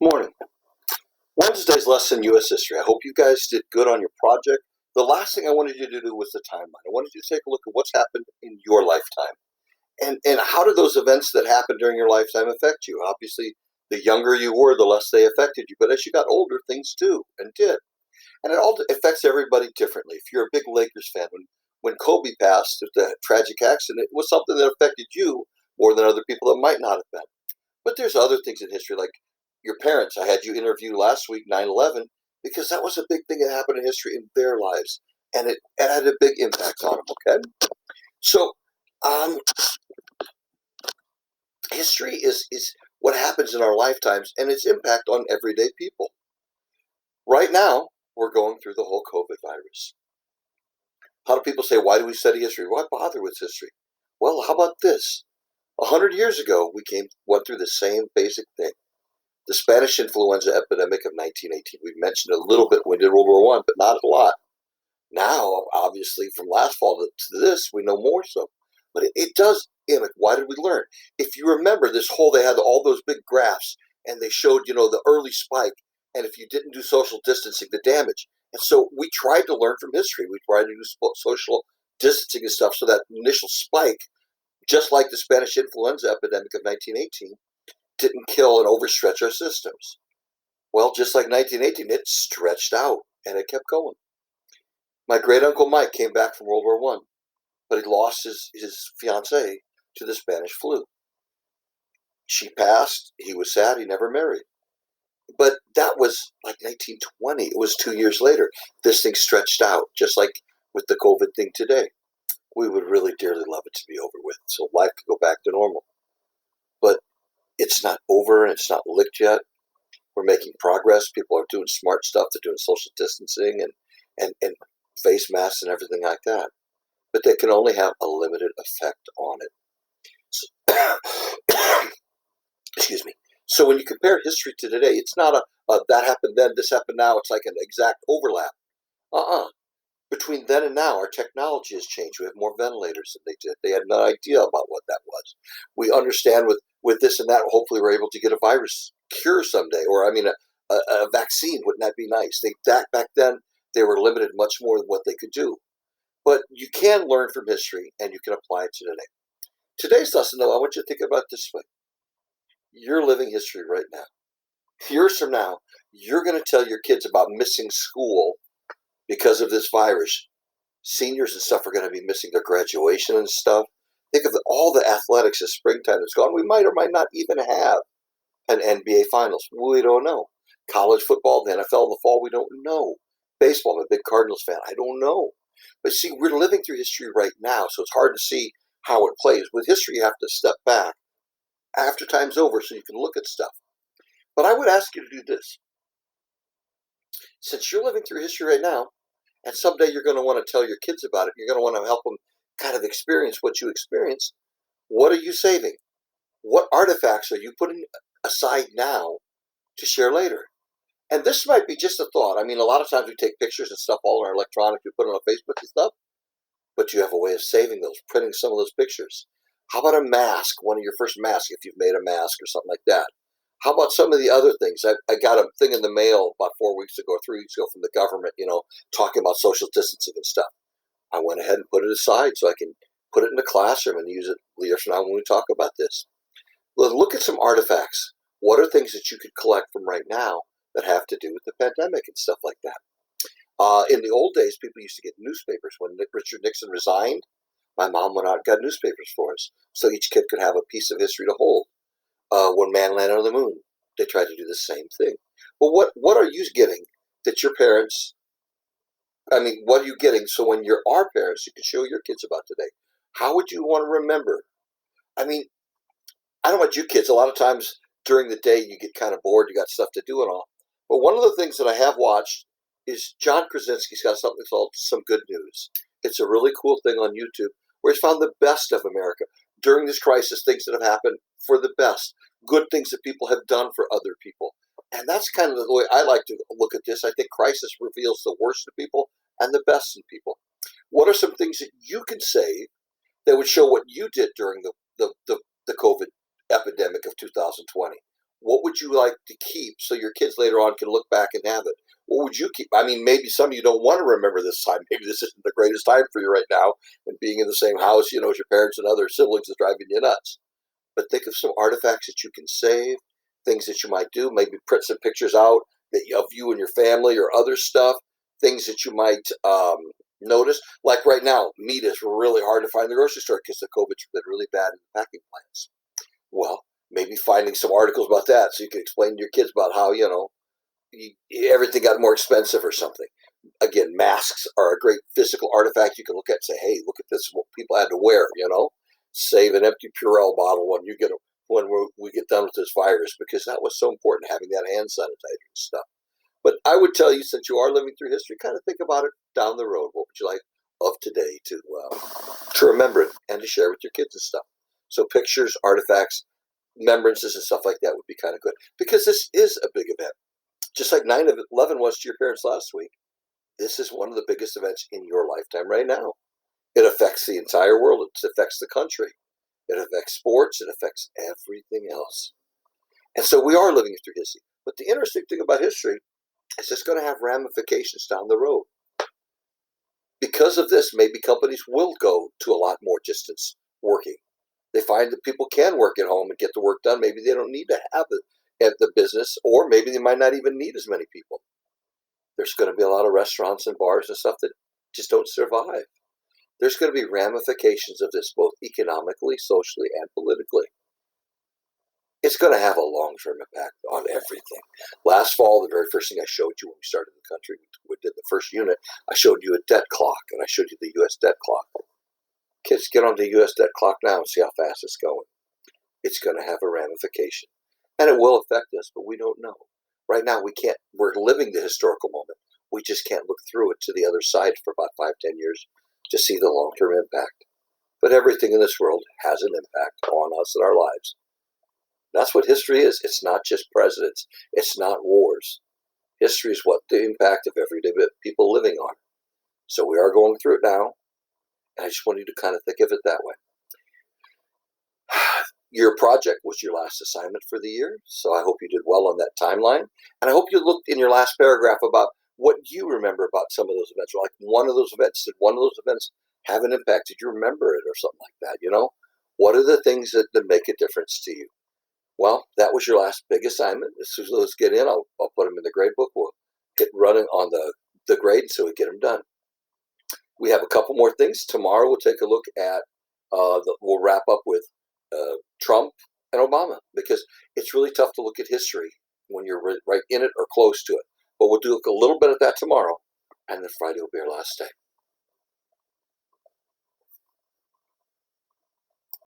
Morning. Wednesday's lesson U.S. history. I hope you guys did good on your project. The last thing I wanted you to do was the timeline. I wanted you to take a look at what's happened in your lifetime. And how did those events that happened during your lifetime affect you? Obviously, the younger you were, the less they affected you. But as you got older, things do and did. And it all affects everybody differently. If you're a big Lakers fan, when Kobe passed with the tragic accident, it was something that affected you more than other people that might not have been. But there's other things in history, like your parents. I had you interview last week, 9/11, because that was a big thing that happened in history in their lives. And it had a big impact on them, okay? So, um, history is what happens in our lifetimes and its impact on everyday people. Right now, we're going through the whole COVID virus. How do people say, why do we study history? Why bother with history? Well, how about this? 100 years ago, went through the same basic thing. The Spanish influenza epidemic of 1918. We mentioned a little bit when we did World War One, but not a lot. Now, obviously, from last fall to this, we know more so. But it does. Like, why did we learn? If you remember this whole, they had all those big graphs, and they showed, the early spike, and if you didn't do social distancing, the damage. And so we tried to learn from history. We tried to do social distancing and stuff, so that initial spike, just like the Spanish influenza epidemic of 1918, didn't kill and overstretch our systems. Well, just like 1918, it stretched out and it kept going. My great uncle Mike came back from World War One, but he lost his fiancee to the Spanish flu. She passed. He was sad. He never married. But that was like 1920. It was 2 years later. This thing stretched out, just like with the COVID thing today. We would really dearly love it to be over with, so life could go back to normal. But it's not over and it's not licked yet. We're making progress. People are doing smart stuff. They're doing social distancing and face masks and everything like that. But they can only have a limited effect on it. So, excuse me. So when you compare history to today, it's not a that happened then, this happened now. It's like an exact overlap. Uh-uh. Between then and now, our technology has changed. We have more ventilators than they did. They had no idea about what that was. We understand with this and that. Hopefully, we're able to get a virus cure someday, or I mean, a vaccine. Wouldn't that be nice? Back then they were limited much more than what they could do. But you can learn from history, and you can apply it to today. Today's lesson, though, I want you to think about it this way: you're living history right now. Years from now, you're going to tell your kids about missing school because of this virus. Seniors and stuff are going to be missing their graduation and stuff. Think of all the athletics this springtime that's gone. We might or might not even have an NBA Finals. We don't know. College football, the NFL in the fall, we don't know. Baseball, I'm a big Cardinals fan. I don't know. But see, we're living through history right now, so it's hard to see how it plays. With history, you have to step back after time's over so you can look at stuff. But I would ask you to do this. Since you're living through history right now, and someday you're going to want to tell your kids about it, you're going to want to help them kind of experience what you experienced. What are you saving? What artifacts are you putting aside now to share later? And this might be just a thought. I mean, a lot of times we take pictures and stuff all in our electronic, we put it on Facebook and stuff, but you have a way of saving those, printing some of those pictures. How about a mask, one of your first masks, if you've made a mask or something like that? How about some of the other things? I got a thing in the mail about 4 weeks ago, 3 weeks ago from the government, talking about social distancing and stuff. I went ahead and put it aside so I can put it in the classroom and use it later on when we talk about this. Look at some artifacts. What are things that you could collect from right now that have to do with the pandemic and stuff like that? In the old days, people used to get newspapers. When Richard Nixon resigned, my mom went out and got newspapers for us, so each kid could have a piece of history to hold. When man landed on the moon, they tried to do the same thing. Well, what are you getting that your parents? I mean, what are you getting so when you're our parents, you can show your kids about today? How would you want to remember? I mean, I don't know about you kids. A lot of times during the day, you get kind of bored. You got stuff to do and all. But one of the things that I have watched is John Krasinski's got something called Some Good News. It's a really cool thing on YouTube where he's found the best of America during this crisis, things that have happened for the best, good things that people have done for other people. And that's kind of the way I like to look at this. I think crisis reveals the worst in people and the best in people. What are some things that you can say that would show what you did during the COVID epidemic of 2020? What would you like to keep so your kids later on can look back and have it? What would you keep? I mean, maybe some of you don't want to remember this time. Maybe this isn't the greatest time for you right now, and being in the same house, as your parents and other siblings is driving you nuts. But think of some artifacts that you can save, things that you might do. Maybe print some pictures out of you and your family or other stuff, things that you might notice. Like right now, meat is really hard to find in the grocery store because the COVID's been really bad in the packing plants. Well, maybe finding some articles about that so you can explain to your kids about how, everything got more expensive or something. Again, masks are a great physical artifact you can look at and say, hey, look at this, what people had to wear, Save an empty Purell bottle when we get done with this virus, because that was so important, having that hand sanitizer and stuff. But I would tell you, since you are living through history, kind of think about it down the road. What would you like of today to remember it and to share with your kids and stuff? So pictures, artifacts, remembrances and stuff like that would be kind of good, because this is a big event. Just like 9/11 was to your parents last week, this is one of the biggest events in your lifetime right now. It affects the entire world. It affects the country. It affects sports. It affects everything else. And so we are living through history. But the interesting thing about history is it's going to have ramifications down the road. Because of this, maybe companies will go to a lot more distance working. They find that people can work at home and get the work done. Maybe they don't need to have it at the business, or maybe they might not even need as many people. There's going to be a lot of restaurants and bars and stuff that just don't survive. There's going to be ramifications of this, both economically, socially, and politically. It's going to have a long-term impact on everything. Last fall, the very first thing I showed you when we started the country, we did the first unit, I showed you a debt clock, and I showed you the U.S. debt clock. Kids, get on the U.S. debt clock now and see how fast it's going. It's going to have a ramification. And it will affect us, but we don't know. Right now, we're living the historical moment. We just can't look through it to the other side for about 5-10 years to see the long-term impact. But everything in this world has an impact on us and our lives. That's what history is. It's not just presidents. It's not wars. History is what the impact of everyday people living are. So we are going through it now. And I just want you to kind of think of it that way. Your project was your last assignment for the year, so I hope you did well on that timeline. And I hope you looked in your last paragraph about what you remember about some of those events. Or like one of those events, did one of those events have an impact? Did you remember it or something like that? What are the things that make a difference to you? Well, that was your last big assignment. As soon as those get in, I'll put them in the grade book. We'll get running on the grade so we get them done. We have a couple more things. Tomorrow we'll take a look at, we'll wrap up with Trump and Obama, because it's really tough to look at history when you're right in it or close to it. But we'll do a little bit of that tomorrow, and then Friday will be our last day.